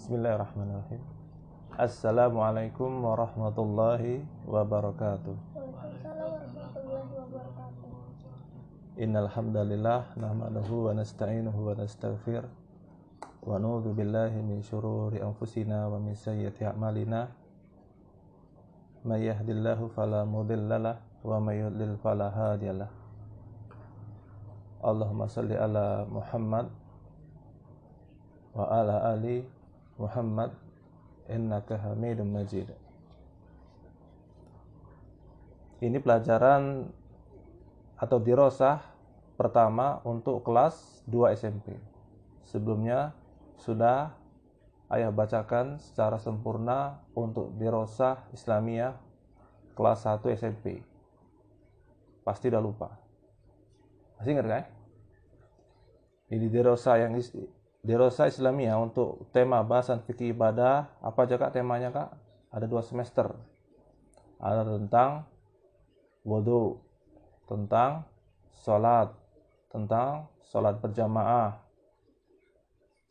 Bismillahirrahmanirrahim. Assalamualaikum warahmatullahi wabarakatuh. Waalaikumsalam warahmatullahi wabarakatuh. Innal hamdalillah nahmaduhu wa nasta'inuhu wa nastaghfir wa na'udzu billahi min syururi anfusina wa min sayyiati a'malina. May yahdihillahu fala mudhillalah wa may yudlil fala hadiyalah. Allahumma shalli ala Muhammad wa ala ali Muhammad innaka Hamidum Majid. Ini pelajaran atau dirosah pertama untuk kelas 2 SMP. Sebelumnya sudah ayah bacakan secara sempurna untuk dirosah Islamiyah kelas 1 SMP. Pasti udah lupa. Masih ingat kan? Ini dirosah Islamiyah untuk tema bahasan fikih ibadah. Apa aja Kak temanya Kak? Ada 2 semester. Ada tentang wudu, tentang sholat berjamaah,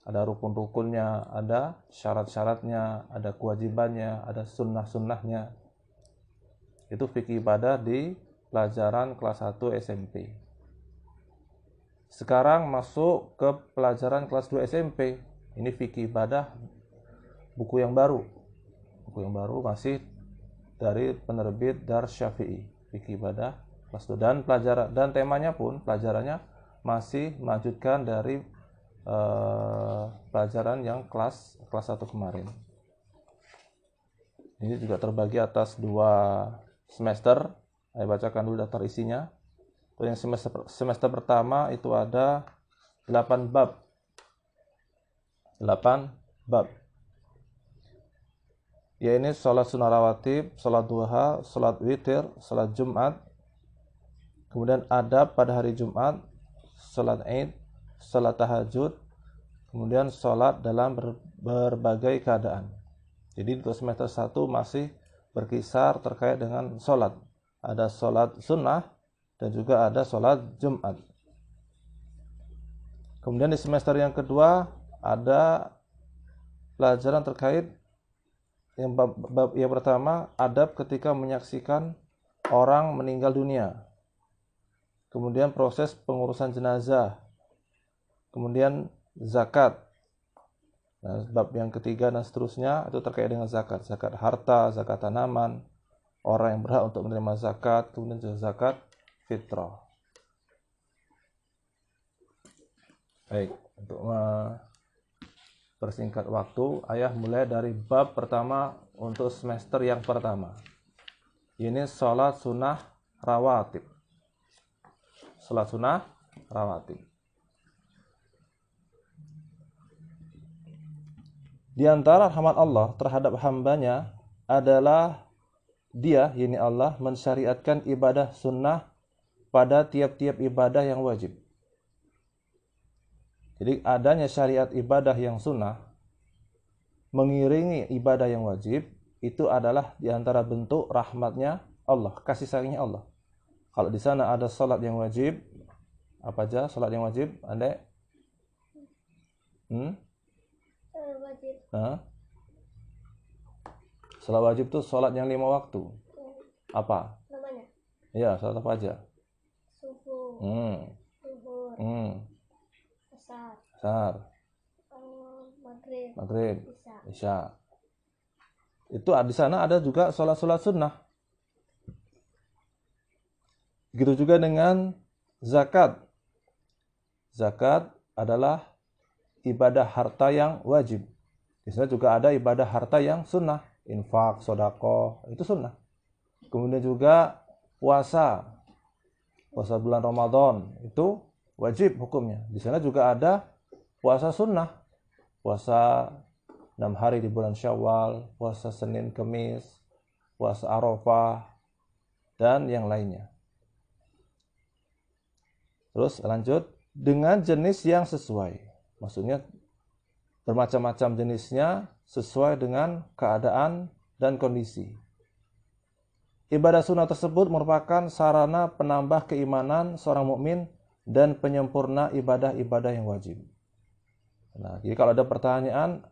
ada rukun-rukunnya, ada syarat-syaratnya, ada kewajibannya, ada sunnah-sunnahnya. Itu fikih ibadah di pelajaran kelas 1 SMP. Sekarang masuk ke pelajaran kelas 2 SMP. Ini fikih ibadah buku yang baru. Buku yang baru masih dari penerbit Dar Syafi'i. Fikih ibadah kelas 2 dan temanya pun pelajarannya masih melanjutkan dari pelajaran yang kelas 1 kemarin. Ini juga terbagi atas 2 semester. Saya bacakan dulu daftar isinya. Untuk yang semester pertama itu ada 8 bab. 8 bab. Ya ini sholat sunnah rawatib, sholat duha, sholat witir, sholat Jumat. Kemudian adab pada hari Jumat, sholat Id, sholat tahajud, kemudian sholat dalam berbagai keadaan. Jadi untuk semester 1 masih berkisar terkait dengan sholat. Ada sholat sunnah dan juga ada sholat Jumat. Kemudian di semester yang kedua ada pelajaran terkait bab yang pertama, adab ketika menyaksikan orang meninggal dunia. Kemudian proses pengurusan jenazah. Kemudian zakat. Nah, bab yang ketiga dan seterusnya itu terkait dengan zakat. Zakat harta, zakat tanaman, orang yang berhak untuk menerima zakat, kemudian juga zakat fitrah. Baik, untuk persingkat waktu, ayah mulai dari bab pertama untuk semester yang pertama. Ini sholat sunnah rawatib. Sholat sunnah rawatib. Di antara rahmat Allah terhadap hambanya adalah Dia, yakni Allah, mensyariatkan ibadah sunnah pada tiap-tiap ibadah yang wajib. Jadi adanya syariat ibadah yang sunnah mengiringi ibadah yang wajib itu adalah di antara bentuk rahmatnya Allah, kasih sayangnya Allah. Kalau di sana ada salat yang wajib, apa aja salat yang wajib? Adek? Wajib. Salat wajib itu salat yang 5 waktu. Apa? Namanya? Ya, salat apa aja? Subuh. Zuhur. Asar. Maghrib. Isya. Itu di sana ada juga salat-salat sunnah. Begitu juga dengan zakat. Zakat adalah ibadah harta yang wajib. Di sana juga ada ibadah harta yang sunnah. Infak, sedekah, itu sunnah. Kemudian juga puasa bulan Ramadan itu wajib hukumnya. Di sana juga ada puasa sunnah, puasa 6 hari di bulan Syawal, puasa Senin Kemis, puasa Arafah, dan yang lainnya. Terus lanjut dengan jenis yang sesuai. Maksudnya bermacam-macam jenisnya sesuai dengan keadaan dan kondisi. Ibadah sunnah tersebut merupakan sarana penambah keimanan seorang mukmin dan penyempurna ibadah-ibadah yang wajib. Nah, jadi kalau ada pertanyaan,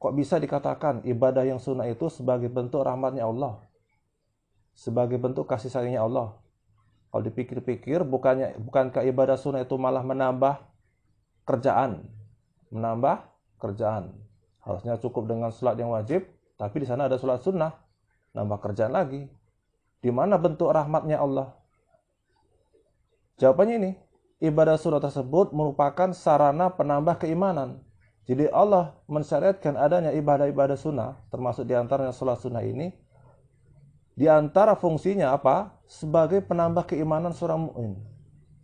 kok bisa dikatakan ibadah yang sunnah itu sebagai bentuk rahmatnya Allah, sebagai bentuk kasih sayangnya Allah? Kalau dipikir-pikir, bukankah ibadah sunnah itu malah menambah kerjaan? Menambah kerjaan. Harusnya cukup dengan sholat yang wajib, tapi di sana ada sholat sunnah, nambah kerjaan lagi. Di mana bentuk rahmatnya Allah? Jawabannya ini, ibadah sunnah tersebut merupakan sarana penambah keimanan. Jadi Allah mensyariatkan adanya ibadah-ibadah sunnah, termasuk diantaranya sholat sunnah ini, di antara fungsinya apa? Sebagai penambah keimanan seorang mukmin.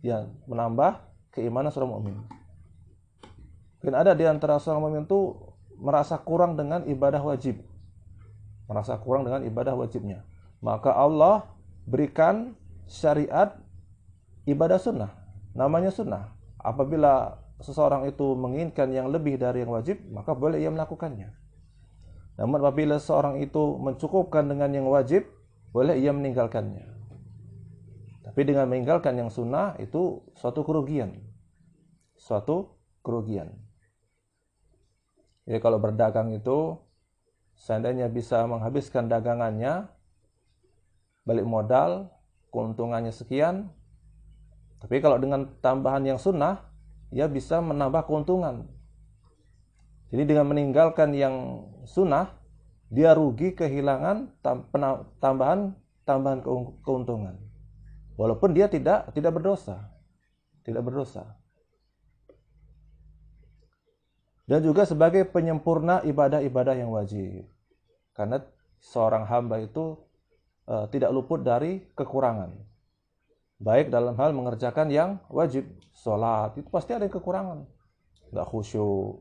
Ya, menambah keimanan seorang mukmin. Mungkin ada di antara seorang mukmin itu merasa kurang dengan ibadah wajib. Merasa kurang dengan ibadah wajibnya. Maka Allah berikan syariat ibadah sunnah. Namanya sunnah. Apabila seseorang itu menginginkan yang lebih dari yang wajib, maka boleh ia melakukannya. Namun apabila seorang itu mencukupkan dengan yang wajib, boleh ia meninggalkannya. Tapi dengan meninggalkan yang sunnah itu suatu kerugian. Suatu kerugian. Jadi kalau berdagang itu, seandainya bisa menghabiskan dagangannya, balik modal, keuntungannya sekian. Tapi kalau dengan tambahan yang sunnah, ia bisa menambah keuntungan. Jadi dengan meninggalkan yang sunnah, dia rugi kehilangan tambahan keuntungan. Walaupun dia tidak berdosa. Tidak berdosa. Dan juga sebagai penyempurna ibadah-ibadah yang wajib. Karena seorang hamba itu tidak luput dari kekurangan. Baik dalam hal mengerjakan yang wajib. Sholat itu pasti ada yang kekurangan. Nggak khusyuk.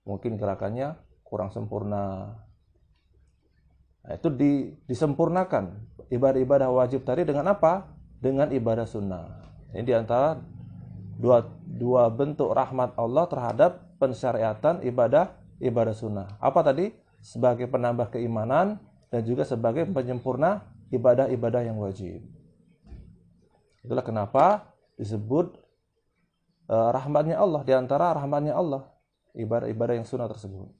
Mungkin gerakannya kurang sempurna. Nah, itu disempurnakan ibadah-ibadah wajib tadi dengan apa? Dengan ibadah sunnah. Ini diantara dua bentuk rahmat Allah terhadap pensyariatan ibadah sunnah. Apa tadi? Sebagai penambah keimanan dan juga sebagai penyempurna ibadah-ibadah yang wajib. Itulah kenapa disebut rahmatnya Allah, diantara rahmatnya Allah ibadah-ibadah yang sunnah tersebut.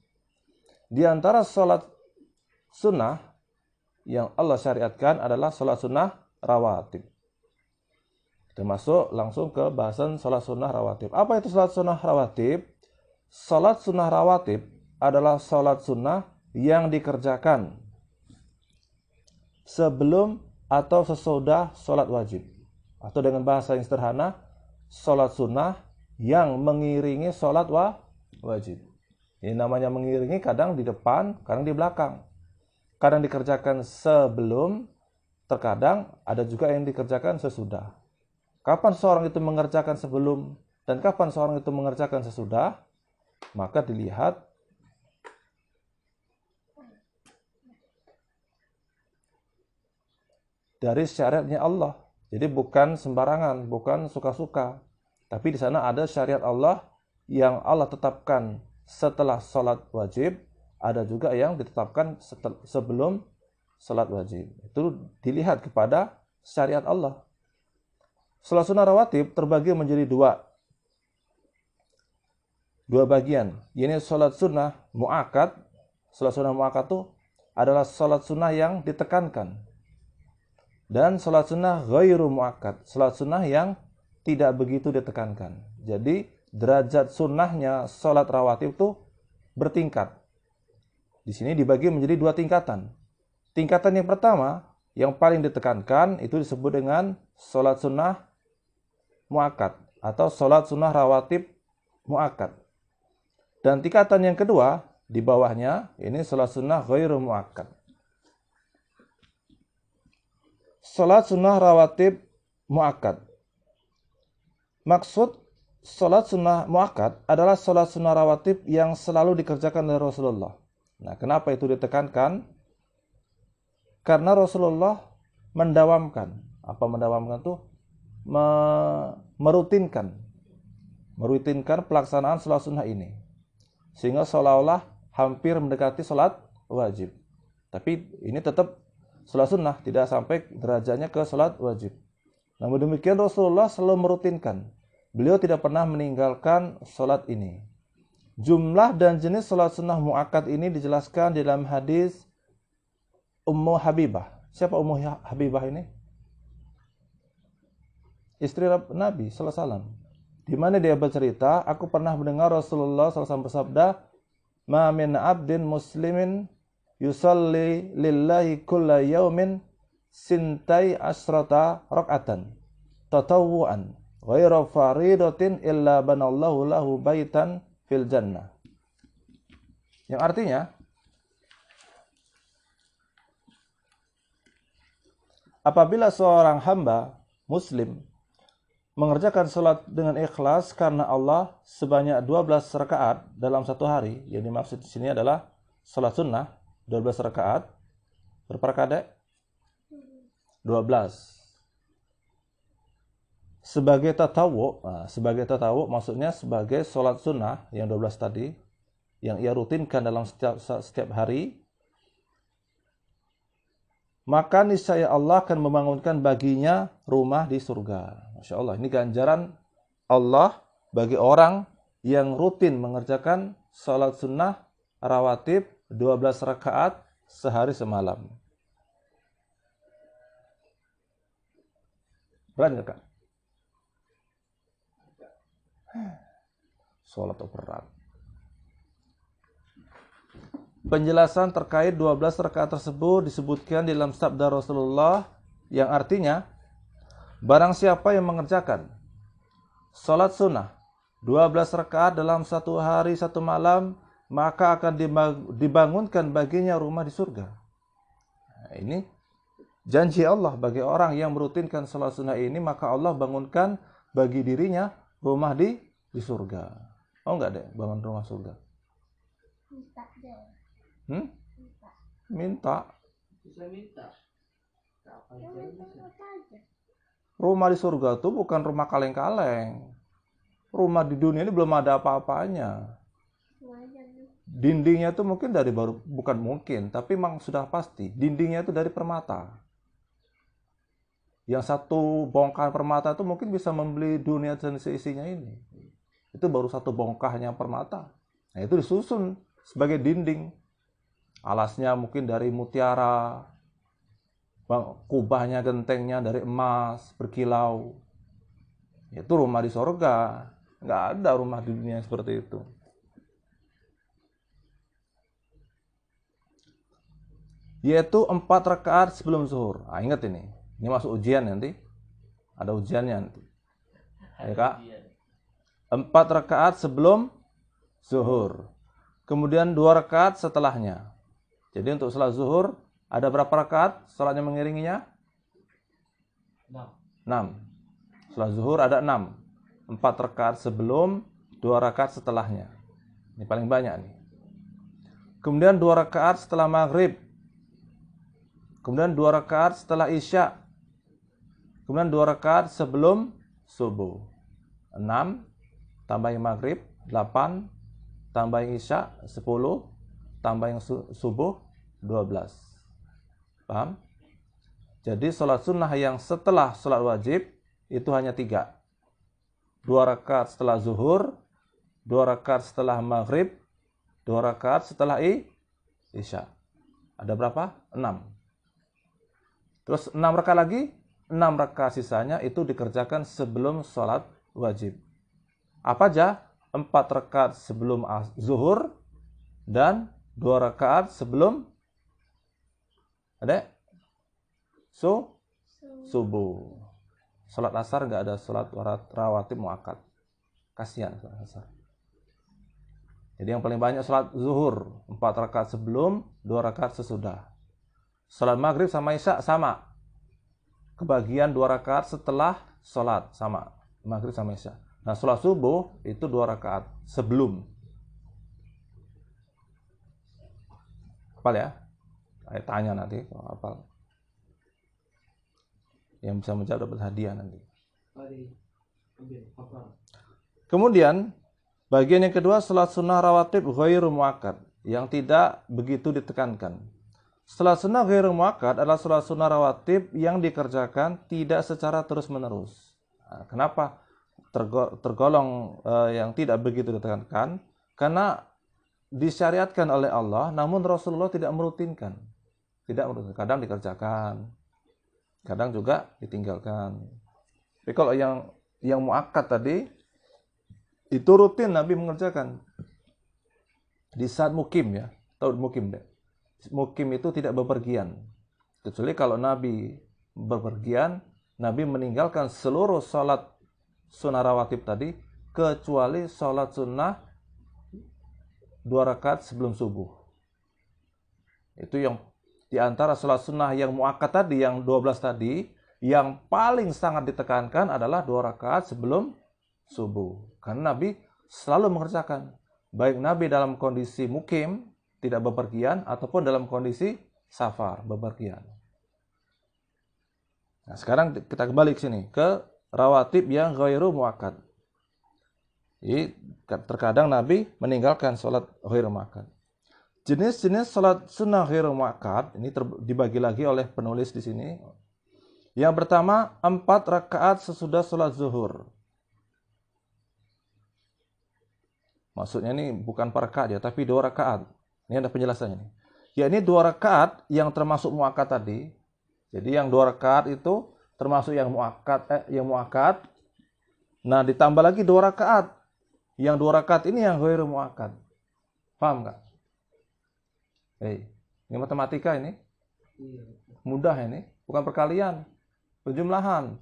Di antara sholat sunnah yang Allah syariatkan adalah sholat sunnah rawatib. Kita masuk langsung ke bahasan sholat sunnah rawatib. Apa itu sholat sunnah rawatib? Sholat sunnah rawatib adalah sholat sunnah yang dikerjakan sebelum atau sesudah sholat wajib. Atau dengan bahasa yang sederhana, sholat sunnah yang mengiringi sholat wajib. Ini namanya mengiringi, kadang di depan, kadang di belakang. Kadang dikerjakan sebelum, terkadang ada juga yang dikerjakan sesudah. Kapan seorang itu mengerjakan sebelum dan kapan seorang itu mengerjakan sesudah, maka dilihat dari syariatnya Allah. Jadi bukan sembarangan, bukan suka-suka. Tapi di sana ada syariat Allah yang Allah tetapkan setelah sholat wajib, ada juga yang ditetapkan sebelum salat wajib. Itu dilihat kepada syariat Allah. Salat sunnah rawatib terbagi menjadi dua bagian. Ini salat sunnah mu'akkad. Salat sunnah mu'akkad itu adalah salat sunnah yang ditekankan. Dan salat sunnah ghairu mu'akkad. Salat sunnah yang tidak begitu ditekankan. Jadi derajat sunnahnya salat rawatib itu bertingkat. Di sini dibagi menjadi dua tingkatan. Tingkatan yang pertama, yang paling ditekankan, itu disebut dengan sholat sunnah mu'akkad atau sholat sunnah rawatib mu'akkad. Dan tingkatan yang kedua, di bawahnya, ini sholat sunnah ghairu mu'akkad. Sholat sunnah rawatib mu'akkad. Maksud sholat sunnah mu'akkad adalah sholat sunnah rawatib yang selalu dikerjakan oleh Rasulullah. Nah, kenapa itu ditekankan? Karena Rasulullah mendawamkan. Apa mendawamkan itu? Merutinkan pelaksanaan sholat sunnah ini. Sehingga seolah-olah hampir mendekati sholat wajib. Tapi ini tetap sholat sunnah, tidak sampai derajatnya ke sholat wajib. Namun demikian Rasulullah selalu merutinkan. Beliau tidak pernah meninggalkan sholat ini. Jumlah dan jenis salat sunnah muakkad ini dijelaskan di dalam hadis Ummu Habibah. Siapa Ummu Habibah ini? Istri Nabi sallallahu alaihi wasallam. Di mana dia bercerita, aku pernah mendengar Rasulullah sallallahu alaihi wasallam bersabda, "Ma min 'abdin muslimin yusalli lillahi kulla yaumin sintai asrata rak'atan tatawwu'an ghairu faridatin illa banallahu lahu baitan fil jannah." Yang artinya, apabila seorang hamba muslim mengerjakan salat dengan ikhlas karena Allah sebanyak 12 rakaat dalam satu hari, yang dimaksud di sini adalah salat sunnah 12 rakaat. Berapa rakaat, Dek? 12. Sebagai tatawwu maksudnya sebagai salat sunnah yang 12 tadi yang ia rutinkan dalam setiap hari, maka niscaya Allah akan membangunkan baginya rumah di surga. Masya Allah, ini ganjaran Allah bagi orang yang rutin mengerjakan salat sunnah rawatib 12 rakaat sehari semalam. Berat nggak, Kak? Salat berat. Penjelasan terkait 12 rakaat tersebut disebutkan dalam sabda Rasulullah yang artinya, barang siapa yang mengerjakan salat sunnah 12 rakaat dalam satu hari satu malam, maka akan dibangunkan baginya rumah di surga. Nah, ini janji Allah bagi orang yang merutinkan salat sunnah ini, maka Allah bangunkan bagi dirinya rumah di surga. Oh enggak deh, bangun rumah surga? Minta deh. Minta. Bisa minta. Rumah di surga itu bukan rumah kaleng-kaleng. Rumah di dunia ini belum ada apa-apanya. Dindingnya itu mungkin bukan mungkin, tapi memang sudah pasti. Dindingnya itu dari permata. Yang satu bongkahan permata itu mungkin bisa membeli dunia dan seisinya ini. Itu baru satu bongkahnya permata. Nah, itu disusun sebagai dinding. Alasnya mungkin dari mutiara, kubahnya, gentengnya dari emas berkilau. Itu rumah di surga. Nggak ada rumah di dunia seperti itu. Yaitu 4 rakaat sebelum zuhur. Nah, ingat ini masuk ujian nanti. Ada ujiannya nanti. Ya, Kak? 4 rakaat sebelum zuhur. Kemudian 2 rakaat setelahnya. Jadi untuk salat zuhur ada berapa rakaat salatnya mengiringinya? 6. Salat zuhur ada 6. 4 rakaat sebelum, 2 rakaat setelahnya. Ini paling banyak nih. Kemudian 2 rakaat setelah maghrib. Kemudian 2 rakaat setelah isya. Kemudian 2 rakaat sebelum subuh. 6 tambahin maghrib, 8 tambahin isya, 10 tambahin subuh, 12. Paham? Jadi salat sunnah yang setelah salat wajib itu hanya 3. 2 rakaat setelah zuhur, 2 rakaat setelah maghrib, 2 rakaat setelah isya. Ada berapa? 6. Terus 6 rakaat lagi, 6 rakaat sisanya itu dikerjakan sebelum salat wajib. Apa aja? 4 rakaat sebelum zuhur dan 2 rakaat sebelum subuh. Salat asar nggak ada salat rawatib muakkad. Kasihan salat asar. Jadi yang paling banyak salat zuhur 4 rakaat sebelum, 2 rakaat sesudah. Salat maghrib sama isya sama. Kebagian 2 rakaat setelah salat sama. Maghrib sama isya. Nah, salat subuh itu 2 rakaat sebelum. Hafal ya? Saya tanya nanti kalau hafal. Yang bisa menjawab dapat hadiah nanti. Kemudian bagian yang kedua, salat sunnah rawatib ghairu muakkad, yang tidak begitu ditekankan. Salat sunnah ghairu muakkad adalah salat sunnah rawatib yang dikerjakan tidak secara terus-menerus. Nah, kenapa tergolong yang tidak begitu ditekankan? Karena disyariatkan oleh Allah, namun Rasulullah tidak merutinkan. Tidak merutinkan. Kadang dikerjakan, kadang juga ditinggalkan. Tapi kalau yang muakkad tadi, itu rutin Nabi mengerjakan. Di saat mukim ya, tahu mukim deh. Mukim itu tidak bepergian. Kecuali kalau Nabi bepergian, Nabi meninggalkan seluruh sholat sunnah rawatib tadi, kecuali sholat sunnah 2 rakaat sebelum subuh. Itu yang diantara sholat sunnah yang muakkad tadi, yang 12 tadi, yang paling sangat ditekankan adalah 2 rakaat sebelum subuh. Karena Nabi selalu mengerjakan. Baik Nabi dalam kondisi mukim, tidak bepergian, ataupun dalam kondisi safar, bepergian. Nah, sekarang kita kembali ke sini, ke rawatib yang ghairu muakkad. Jadi, terkadang Nabi meninggalkan sholat ghairu muakkad. Jenis-jenis sholat sunnah ghairu muakkad, ini dibagi lagi oleh penulis di sini. Yang pertama, 4 rakaat sesudah sholat zuhur. Maksudnya ini bukan per rakaat ya, tapi 2 rakaat. Ini ada penjelasannya nih. Ya, ini 2 rakaat yang termasuk muakkad tadi. Jadi yang 2 rakaat itu termasuk yang muakkad. Nah, ditambah lagi 2 rakaat. Yang 2 rakaat ini yang ghairu muakkad. Paham nggak? Ini matematika ini. Mudah ini, bukan perkalian, penjumlahan.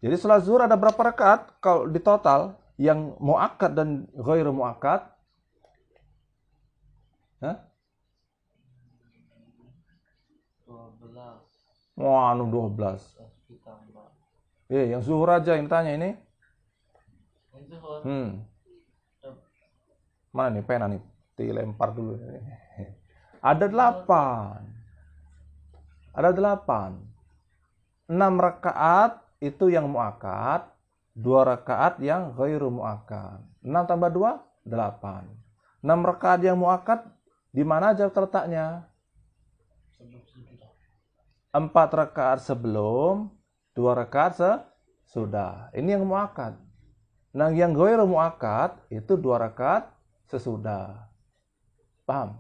Jadi sholat zuhur ada berapa rakaat? Kalau di total yang muakkad dan ghairu muakkad, hah? 12. Wah, 12. Yang zuhur aja yang tanya ini. Mana nih pena nih? Dilempar dulu. Ada 8. Ada 8. 6 rakaat itu yang muakkad, 2 rakaat yang ghairu muakkad. 6 tambah 2, 8. 6 rakaat yang muakkad di mana aja terletaknya? 4 rakaat sebelum, 2 rakaat sesudah. Ini yang muakkad. Nah, yang ghairu muakkad itu 2 rakaat sesudah. Paham?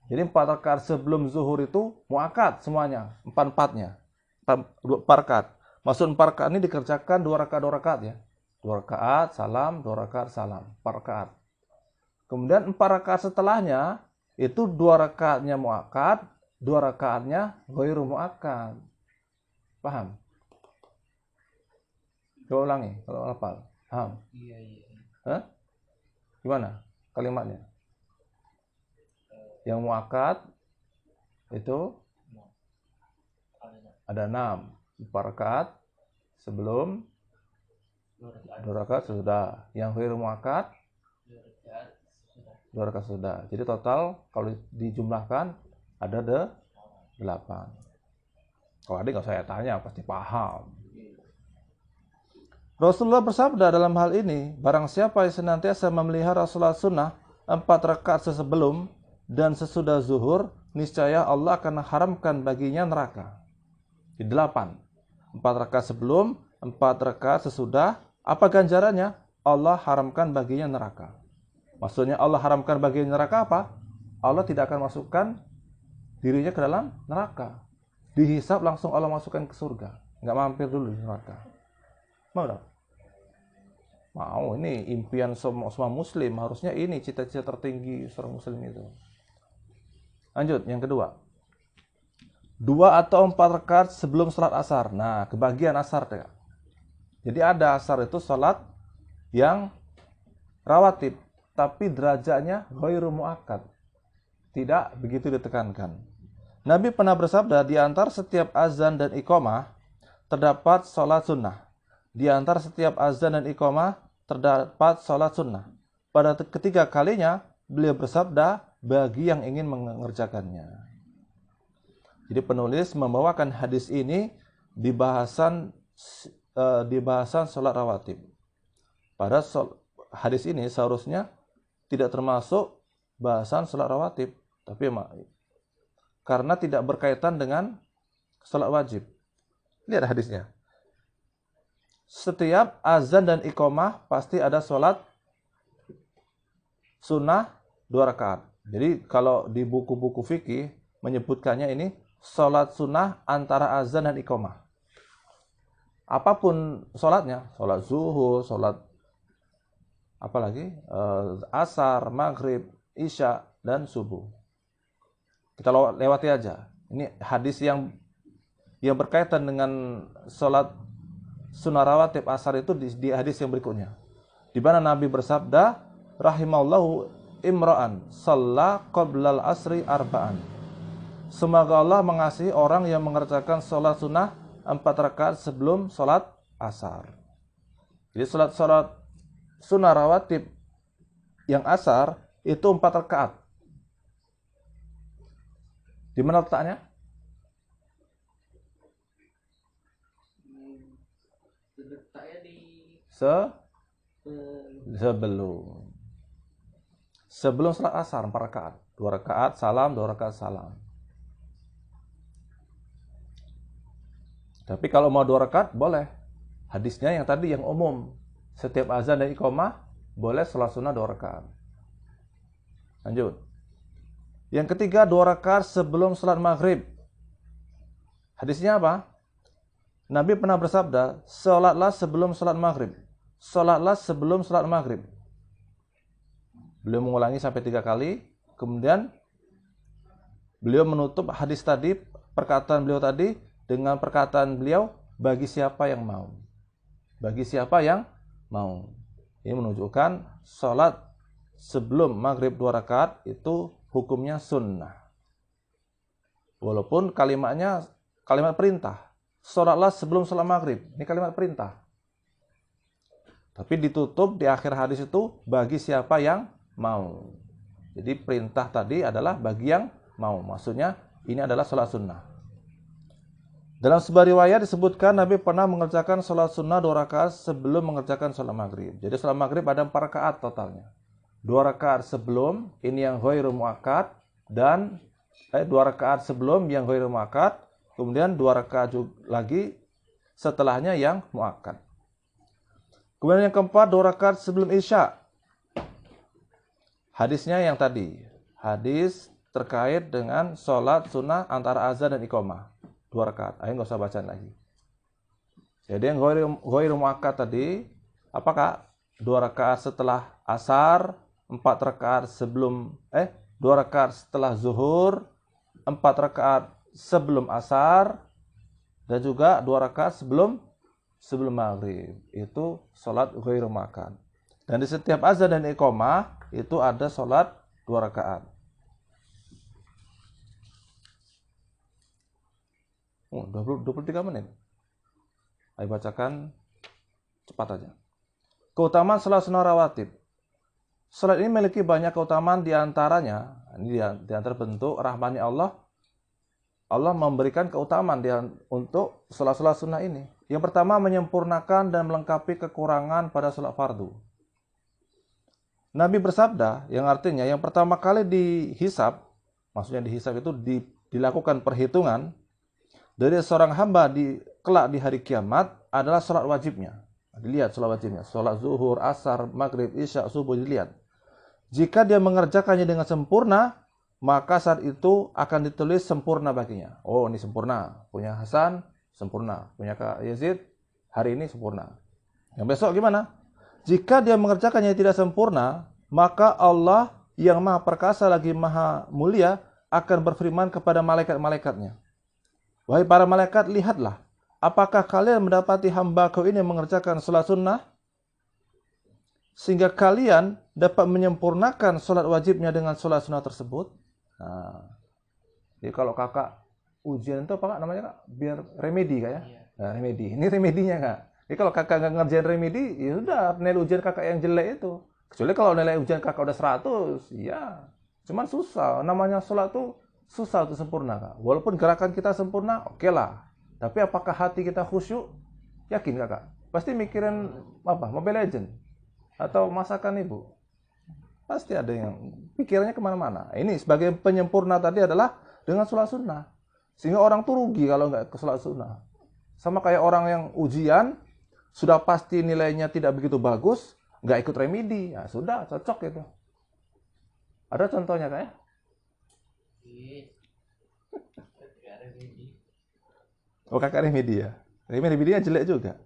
Jadi 4 rakaat sebelum zuhur itu muakkad semuanya, 4-4-nya. 4 rakaat. Maksud 4 rakaat ini dikerjakan 2 rakaat ya. 2 rakaat salam, 2 rakaat salam, 4 rakaat. Kemudian 4 rakaat setelahnya itu 2 rakaatnya muakkad, 2 rakaatnya ghairu muakkad. Paham? Coba ulangi kalau hafal. Paham? Iya. Hah? Gimana kalimatnya? Yang muakkad itu ada 6. 4 rakaat sebelum, 2 rakaat sesudah. Yang ghairu muakkad 2 rakaat sesudah. Jadi total kalau dijumlahkan ada 8. Kalau adik nggak saya tanya pasti paham. Rasulullah bersabda dalam hal ini, barang siapa yang senantiasa memelihara salat sunnah 4 rakaat sebelum dan sesudah zuhur, niscaya Allah akan haramkan baginya neraka. Di 8. 4 rakaat sebelum, 4 rakaat sesudah. Apa ganjarannya? Allah haramkan baginya neraka. Maksudnya Allah haramkan baginya neraka apa? Allah tidak akan masukkan dirinya ke dalam neraka. Dihisab langsung Allah masukkan ke surga. Nggak mampir dulu di neraka. Mau dong? Mau, ini impian semua muslim. Harusnya ini cita-cita tertinggi seorang muslim itu. Lanjut, yang kedua. 2 atau 4 rakaat sebelum sholat asar. Nah, kebagian asar. Jadi ada asar itu sholat yang rawatib. Tapi derajatnya ghairu muakkad. Tidak begitu ditekankan. Nabi pernah bersabda, di antara setiap azan dan iqamah terdapat sholat sunnah. Di antara setiap azan dan iqamah terdapat sholat sunnah. Pada ketiga kalinya, beliau bersabda, bagi yang ingin mengerjakannya. Jadi penulis membawakan hadis ini di bahasan sholat rawatib. Pada hadis ini seharusnya tidak termasuk bahasan sholat rawatib. Tapi karena tidak berkaitan dengan sholat wajib. Lihat hadisnya. Setiap azan dan iqamah pasti ada sholat sunnah 2 rakaat. Jadi kalau di buku-buku fikih menyebutkannya ini sholat sunnah antara azan dan iqamah. Apapun sholatnya, sholat zuhur, sholat apalagi asar, maghrib, isya, dan subuh. Kita lewati aja. Ini hadis yang berkaitan dengan sholat sunnah rawatib asar itu di hadis yang berikutnya. Di mana Nabi bersabda, rahimallahu imra'an shalla qoblal asri arba'an. Semoga Allah mengasihi orang yang mengerjakan sholat sunnah 4 rakaat sebelum sholat asar. Jadi sholat sunnah rawatib yang asar itu 4 rakaat. Di mana letaknya? Letaknya di sebelum sholat asar 4 rakaat. 2 rakaat salam, 2 rakaat salam. Tapi kalau mau 2 rakaat boleh. Hadisnya yang tadi yang umum. Setiap azan dan iqamah boleh sholat sunnah 2 rakaat. Lanjut. Yang ketiga 2 rakaat sebelum sholat maghrib. Hadisnya apa? Nabi pernah bersabda, sholatlah sebelum sholat maghrib. Sholatlah sebelum sholat maghrib. Beliau mengulangi sampai 3 kali. Kemudian beliau menutup hadis tadi, perkataan beliau tadi, dengan perkataan beliau, bagi siapa yang mau. Bagi siapa yang mau. Ini menunjukkan sholat sebelum maghrib 2 rakaat itu hukumnya sunnah. Walaupun kalimatnya kalimat perintah. Sholatlah sebelum sholat maghrib. Ini kalimat perintah. Tapi ditutup di akhir hadis itu bagi siapa yang mau. Jadi perintah tadi adalah bagi yang mau. Maksudnya ini adalah sholat sunnah. Dalam sebuah riwayat disebutkan Nabi pernah mengerjakan sholat sunnah 2 rakaat sebelum mengerjakan sholat maghrib. Jadi sholat maghrib ada 4 rakaat totalnya. 2 rakaat sebelum, ini yang ghairu muakkad, dan 2 rakaat sebelum yang ghairu muakkad, kemudian 2 rakaat lagi setelahnya yang muakkad. Kemudian yang keempat 2 rakaat sebelum isya. Hadisnya yang tadi, hadis terkait dengan sholat sunnah antara azan dan iqamah. 2 rakaat. Ayo nggak usah bacaan lagi. Jadi yang ghairu muakkad tadi, apakah 2 rakaat setelah asar, 4 rakaat sebelum 2 rakaat setelah zuhur, 4 rakaat sebelum asar, dan juga 2 rakaat sebelum maghrib. Itu sholat ghairu muakkad. Dan di setiap azan dan iqamah itu ada sholat 2 rakaat. 23 menit. Ayo bacakan cepat aja. Keutamaan sholat sunnah rawatib. Sholat ini memiliki banyak keutamaan, diantaranya, ini di antara bentuk rahmani Allah. Allah memberikan keutamaan untuk sholat sunnah ini. Yang pertama, menyempurnakan dan melengkapi kekurangan pada sholat fardu. Nabi bersabda, yang artinya yang pertama kali dihisab, maksudnya dihisab itu dilakukan perhitungan dari seorang hamba kelak di hari kiamat adalah sholat wajibnya. Dilihat sholat wajibnya, sholat zuhur, asar, maghrib, isya, subuh, dilihat. Jika dia mengerjakannya dengan sempurna, maka saat itu akan ditulis sempurna baginya. Oh, ini sempurna. Punya Hasan, sempurna. Punya Kak Yazid, hari ini sempurna. Yang besok gimana? Jika dia mengerjakannya tidak sempurna, maka Allah yang maha perkasa lagi maha mulia akan berfirman kepada malaikat-malaikatnya. Wahai para malaikat, lihatlah, apakah kalian mendapati hamba-Ku ini mengerjakan sholat sunnah? Sehingga kalian dapat menyempurnakan sholat wajibnya dengan sholat sunnah tersebut. Nah, jadi kalau kakak ujian itu apa kak namanya kak? Biar remedi kak ya? Nah, remedi. Ini remedinya kak. Jadi kalau kakak nggak ngerjain remedi, ya sudah nilai ujian kakak yang jelek itu. Kecuali kalau nilai ujian kakak udah 100, ya. Cuman susah. Namanya sholat tuh susah untuk sempurna kak. Walaupun gerakan kita sempurna, oke lah. Tapi apakah hati kita khusyuk? Yakin kakak? Pasti mikirin apa? Mobile Legend atau masakan ibu? Pasti ada yang pikirannya kemana-mana. Ini sebagai penyempurna tadi adalah dengan sholat sunnah. Sehingga orang tuh rugi kalau nggak ke sholat sunnah. Sama kayak orang yang ujian sudah pasti nilainya tidak begitu bagus, nggak ikut remedi, ya sudah cocok itu. Ada contohnya Kak ya? Oh, kakak Remedi ya. Remedi jelek juga.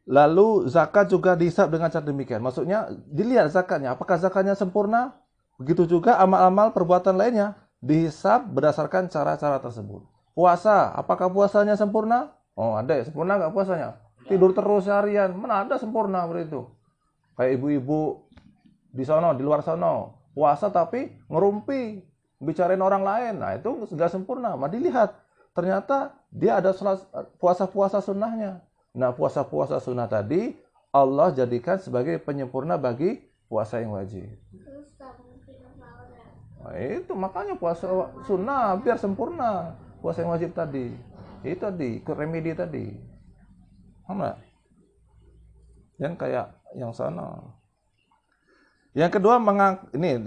Lalu zakat juga dihisab dengan cara demikian. Maksudnya dilihat zakatnya, apakah zakatnya sempurna? Begitu juga amal-amal perbuatan lainnya dihisab berdasarkan cara-cara tersebut. Puasa, apakah puasanya sempurna? Oh, ada ya, sempurna nggak puasanya? Tidur terus seharian, mana ada sempurna begitu. Kayak ibu-ibu di sono, di luar sono, puasa tapi ngerumpi, bicarain orang lain. Nah, itu sudah sempurna. Mah dilihat, ternyata dia ada puasa-puasa sunnahnya. Nah, puasa-puasa sunnah tadi Allah jadikan sebagai penyempurna bagi puasa yang wajib. Nah, itu makanya puasa sunnah biar sempurna puasa yang wajib tadi. Itu tadi, ikut remedi tadi. Sama. Yang kayak yang sana. Yang kedua, ini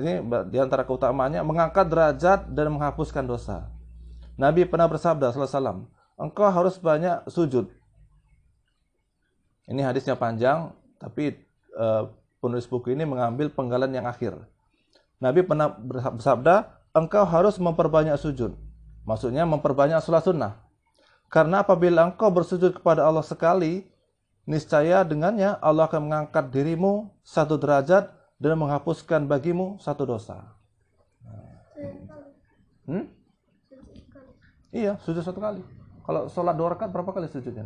di antara keutamaannya mengangkat derajat dan menghapuskan dosa. Nabi pernah bersabda sallallahu alaihi wasallam, engkau harus banyak sujud. Ini hadisnya panjang, tapi penulis buku ini mengambil penggalan yang akhir. Nabi pernah bersabda, engkau harus memperbanyak sujud. Maksudnya memperbanyak salat sunnah. Karena apabila engkau bersujud kepada Allah sekali, niscaya dengannya Allah akan mengangkat dirimu satu derajat dan menghapuskan bagimu satu dosa. Iya, sujud satu kali. Kalau sholat 2 rakaat berapa kali sujudnya?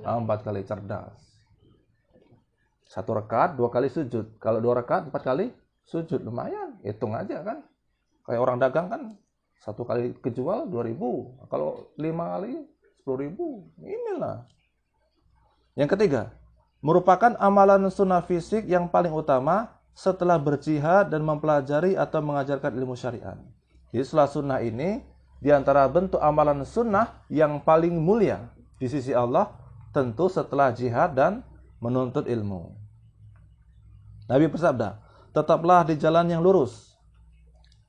4 kali, cerdas. 1 rakaat 2 kali sujud. Kalau 2 rakaat 4 kali sujud, lumayan. Hitung aja kan. Kayak orang dagang kan, 1 kali kejual 2.000. Kalau 5 kali 10.000. Inilah. Yang ketiga, merupakan amalan sunnah fisik yang paling utama setelah berjihad dan mempelajari atau mengajarkan ilmu syariat. Jadi salat sunnah ini di antara bentuk amalan sunnah yang paling mulia di sisi Allah, tentu setelah jihad dan menuntut ilmu. Nabi bersabda, tetaplah di jalan yang lurus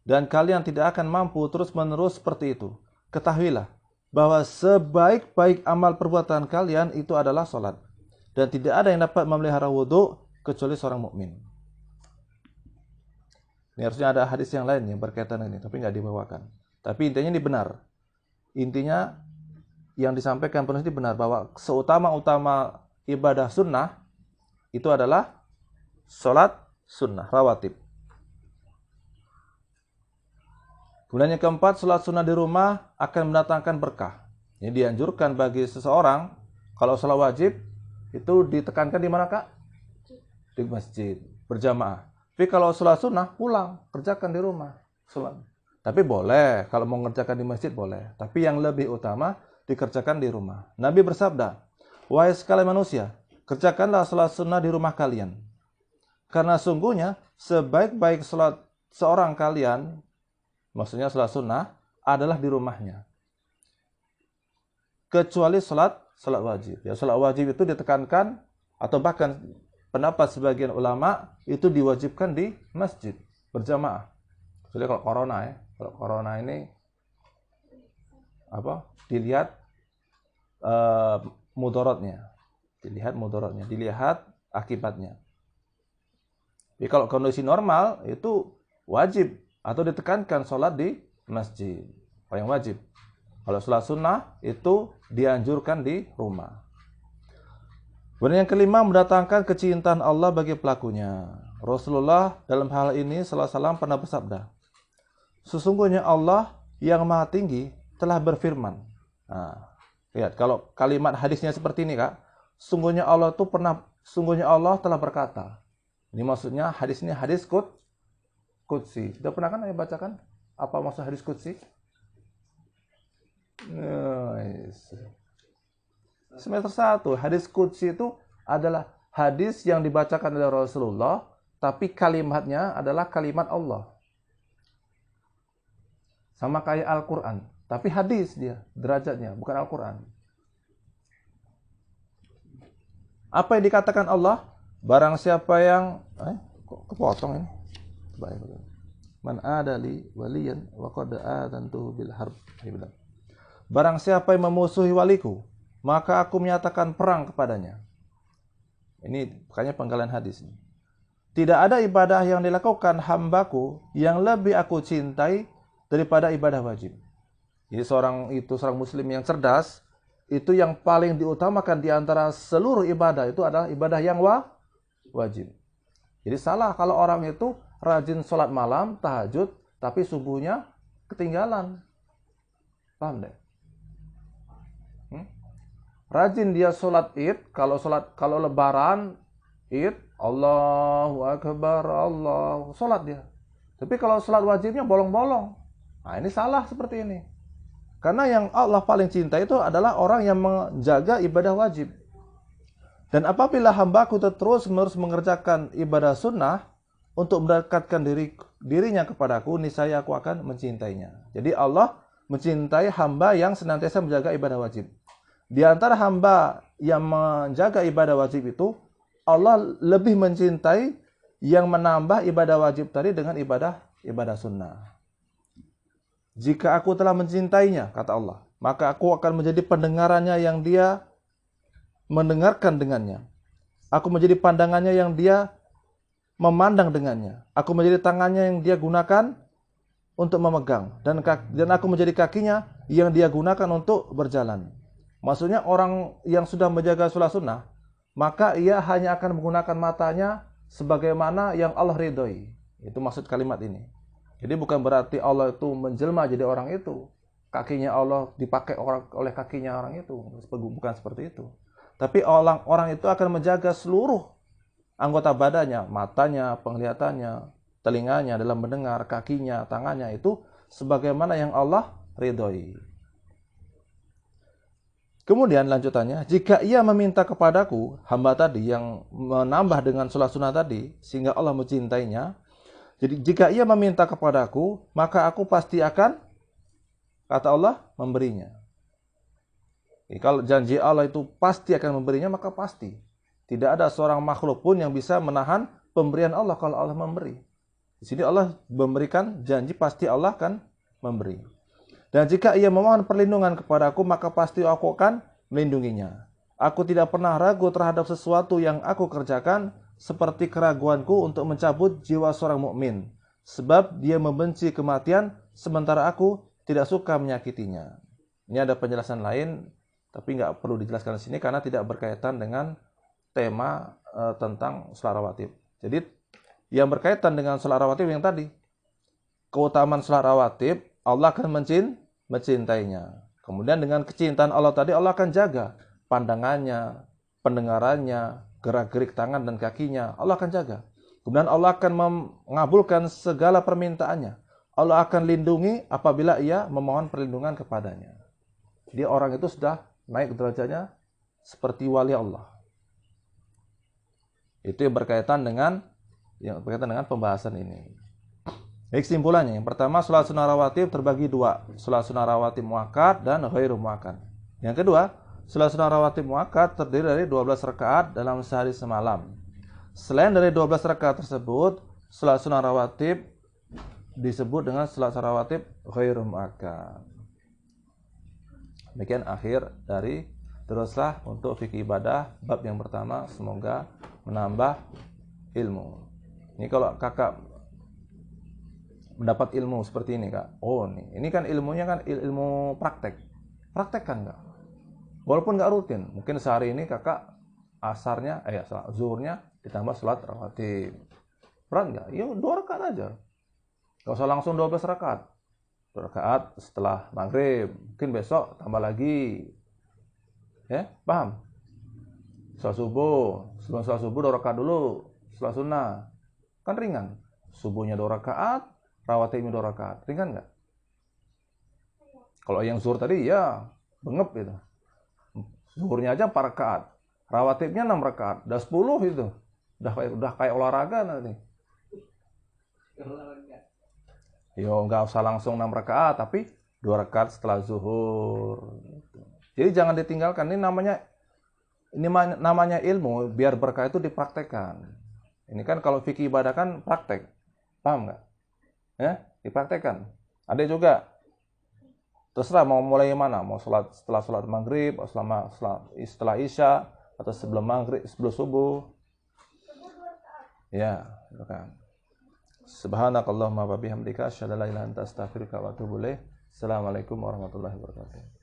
dan kalian tidak akan mampu terus-menerus seperti itu. Ketahuilah bahwa sebaik-baik amal perbuatan kalian itu adalah salat. Dan tidak ada yang dapat memelihara wudhu kecuali seorang mukmin. Ini harusnya ada hadis yang lain yang berkaitan ini, tapi nggak dibawakan. Tapi intinya ini benar. Intinya yang disampaikan penulis ini benar, bahwa seutama-utama ibadah sunnah itu adalah sholat sunnah, rawatib. Kemudian yang keempat, sholat sunnah di rumah akan mendatangkan berkah. Ini dianjurkan bagi seseorang, kalau sholat wajib, itu ditekankan di mana Kak? Di masjid, berjamaah. Tapi kalau sholat sunnah, pulang, kerjakan di rumah. Sholat. Tapi boleh, kalau mau ngerjakan di masjid boleh. Tapi yang lebih utama, dikerjakan di rumah. Nabi bersabda, wahai sekalian manusia, kerjakanlah sholat sunnah di rumah kalian. Karena sungguhnya, sebaik-baik sholat seorang kalian, maksudnya sholat sunnah, adalah di rumahnya. Kecuali sholat wajib. Ya, sholat wajib itu ditekankan, atau bahkan pendapat sebagian ulama itu diwajibkan di masjid berjamaah. Jadi kalau corona ya, kalau corona ini dilihat mudaratnya, dilihat akibatnya. Jadi kalau kondisi normal itu wajib atau ditekankan sholat di masjid, yang wajib. Kalau sholat sunnah itu dianjurkan di rumah. Kemudian yang kelima, mendatangkan kecintaan Allah bagi pelakunya. Rasulullah dalam hal ini sallallahu alaihi wasallam pernah bersabda, sesungguhnya Allah yang maha tinggi telah berfirman. Nah, lihat kalau kalimat hadisnya seperti ini Kak, sungguhnya Allah telah berkata. Ini maksudnya hadis ini hadis qudsi. Sudah pernah kan saya bacakan apa maksud hadis qudsi? Semester 1, hadis qudsi itu adalah hadis yang dibacakan oleh Rasulullah, tapi kalimatnya adalah kalimat Allah. Sama kayak Al-Quran, tapi hadis dia, derajatnya, bukan Al-Quran. Apa yang dikatakan Allah? Barang siapa yang kok kepotong ini? Baik. Man adali waliyan wa qad adantuhu bil harb. Barang siapa yang memusuhi waliku, maka aku menyatakan perang kepadanya. Ini bukannya penggalan hadis ini. tidak ada ibadah yang dilakukan hambaku yang lebih aku cintai daripada ibadah wajib. Jadi seorang muslim yang cerdas, itu yang paling diutamakan di antara seluruh ibadah itu adalah ibadah yang wajib. Jadi salah kalau orang itu rajin sholat malam, tahajud, tapi subuhnya ketinggalan. Paham deh? Rajin dia sholat id, kalau lebaran id, Allahu Akbar, Allah, sholat dia. Tapi kalau sholat wajibnya bolong-bolong. Nah ini salah seperti ini. Karena yang Allah paling cinta itu adalah orang yang menjaga ibadah wajib. Dan apabila hambaku terus-menerus mengerjakan ibadah sunnah untuk mendekatkan dirinya kepadaku, niscaya aku akan mencintainya. Jadi Allah mencintai hamba yang senantiasa menjaga ibadah wajib. Di antara hamba yang menjaga ibadah wajib itu, Allah lebih mencintai yang menambah ibadah wajib tadi dengan ibadah sunnah. Jika aku telah mencintainya, kata Allah, maka aku akan menjadi pendengarannya yang dia mendengarkan dengannya. Aku menjadi pandangannya yang dia memandang dengannya. Aku menjadi tangannya yang dia gunakan untuk memegang. Dan aku menjadi kakinya yang dia gunakan untuk berjalan. Maksudnya orang yang sudah menjaga sholat sunnah, maka ia hanya akan menggunakan matanya sebagaimana yang Allah ridhoi. Itu maksud kalimat ini. Jadi bukan berarti Allah itu menjelma jadi orang itu. Kakinya Allah dipakai oleh kakinya orang itu. Bukan seperti itu. Tapi orang itu akan menjaga seluruh anggota badannya, matanya, penglihatannya, telinganya dalam mendengar, kakinya, tangannya itu sebagaimana yang Allah ridhoi. Kemudian lanjutannya, jika ia meminta kepadaku, hamba tadi yang menambah dengan sholat sunnah tadi, sehingga Allah mencintainya. Jadi jika ia meminta kepadaku, maka aku pasti akan, kata Allah, memberinya. Jadi, kalau janji Allah itu pasti akan memberinya, maka pasti. Tidak ada seorang makhluk pun yang bisa menahan pemberian Allah kalau Allah memberi. Di sini Allah memberikan janji pasti Allah akan memberi. Dan jika ia memohon perlindungan kepadaku, maka pasti aku akan melindunginya. Aku tidak pernah ragu terhadap sesuatu yang aku kerjakan, seperti keraguanku untuk mencabut jiwa seorang mukmin, sebab dia membenci kematian, sementara aku tidak suka menyakitinya. Ini ada penjelasan lain, tapi nggak perlu dijelaskan di sini karena tidak berkaitan dengan tema tentang sholat rawatib. Jadi yang berkaitan dengan sholat rawatib yang tadi, keutamaan sholat rawatib, Allah akan mencintainya. Kemudian dengan kecintaan Allah tadi, Allah akan jaga pandangannya, pendengarannya, gerak-gerik tangan dan kakinya. Allah akan jaga. Kemudian Allah akan mengabulkan segala permintaannya. Allah akan lindungi apabila ia memohon perlindungan kepadanya. Jadi orang itu sudah naik derajatnya seperti wali Allah. Itu yang berkaitan dengan pembahasan ini. Baik, kesimpulannya, yang pertama, sholat sunnah rawatib terbagi dua, sholat sunnah rawatib muakkad dan ghairu muakkad. Yang kedua, sholat sunnah rawatib muakkad terdiri dari 12 rakaat dalam sehari semalam. Selain dari 12 rakaat tersebut, sholat sunnah rawatib disebut dengan sholat sunnah rawatib ghairu muakkad. Demikian akhir dari teruslah untuk fikih ibadah bab yang pertama, semoga menambah ilmu. Ini kalau kakak mendapat ilmu seperti ini, Kak. Oh, ini kan ilmunya kan ilmu praktek. Praktekkan, Kak. Walaupun nggak rutin. Mungkin sehari ini kakak asarnya, zuhurnya ditambah sholat rawatib. Berat nggak? Ya 2 rakaat aja. Nggak usah langsung 12 rakaat. 2 rakaat setelah maghrib. Mungkin besok tambah lagi. Ya, paham? Sholat subuh. Sebelum sholat subuh 2 rakaat dulu. Sholat sunnah. Kan ringan. Subuhnya 2 rakaat. Rawatibnya 2 rakaat. Ringan nggak? Kalau yang zuhur tadi ya bengep gitu. Zuhurnya aja 4 rakaat. Rawatibnya 6 rakaat. Udah 10 itu. Udah kayak olahraga nanti. Yo, nggak usah langsung 6 rakaat, tapi 2 rakaat setelah zuhur. Jadi jangan ditinggalkan. Ini namanya ilmu, biar berkah itu dipraktekkan. Ini kan kalau fikih ibadah kan praktek. Paham nggak? Ya, dipraktekkan. Ada juga terserah mau mulai mana, mau sholat setelah sholat maghrib, atau setelah isya, atau sebelum maghrib, sebelum subuh. Ya, kan. Subhanakallahumma wa bihamdika asyhadu an la ilaha illa anta astaghfiruka wa atubu ilaik. Assalamualaikum warahmatullahi wabarakatuh.